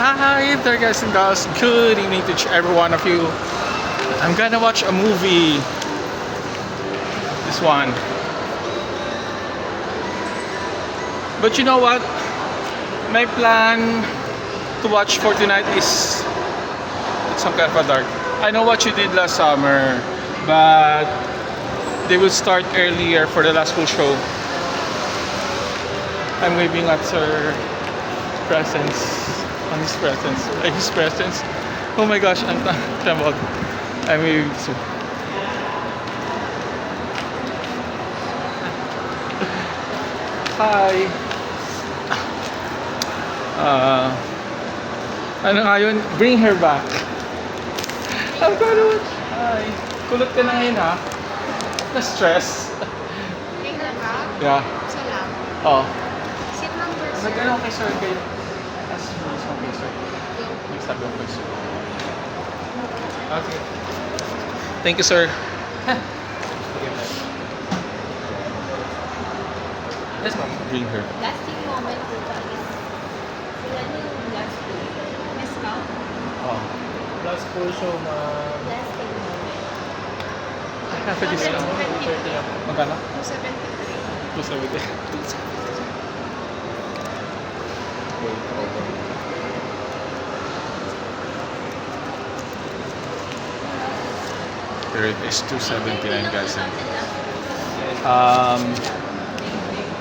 Hi there guys and girls, good evening to every one of you. I'm gonna watch a movie. This one. But you know what? My plan to watch for tonight is some kind of a dark. I know what you did last summer, but they will start earlier for the last school show. I'm waving at Sir Presence. On his presence. His presence. Oh my gosh, I'm trembled. I'm waving to. Hi. Ano nga yun? Bring her back. I'm gonna watch. Hi. Kulot ka na ngayon ha? Na-stress. Bring her back? Yeah. Salamat. Oh. Seat number, sir. Nag-ano kay Sir kayo? As mismo kay Sir. Yung sabi ko kay Sir. Okay. Thank you, Sir. Yes, ma'am. Bring her. Lasting moment po ba is sila yung last school? Miss ka? Oh. Last full show na Lasting moment. I have a discount. Magkano? 273. 270. There it is 279 guys.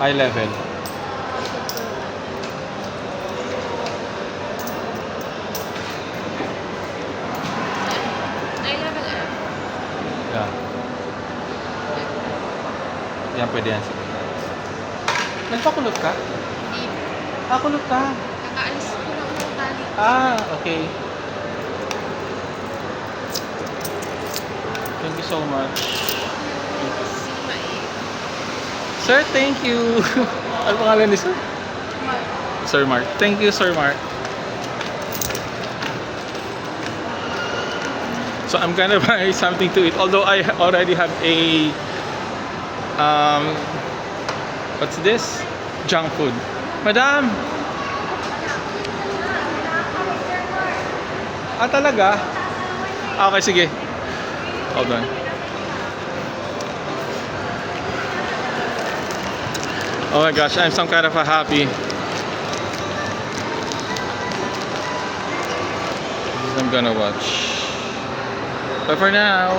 High level. Ay, level F. Yeah. Yan pwede yan. Nagpakulot ka? Hindi. Kulot ka. Kakaalis ko lang ng tali. Okay. Thank you so much. Sigma eh. Sir, thank you. Ano pangalan ni Sir? Sir Mark. Thank you, Sir Mark. So I'm gonna buy something to eat. Although I already have a what's this? Junk food. Madam. Talaga? Okay, sige. Hold on. Oh my gosh, I'm some kind of a happy. I'm gonna watch. But for now,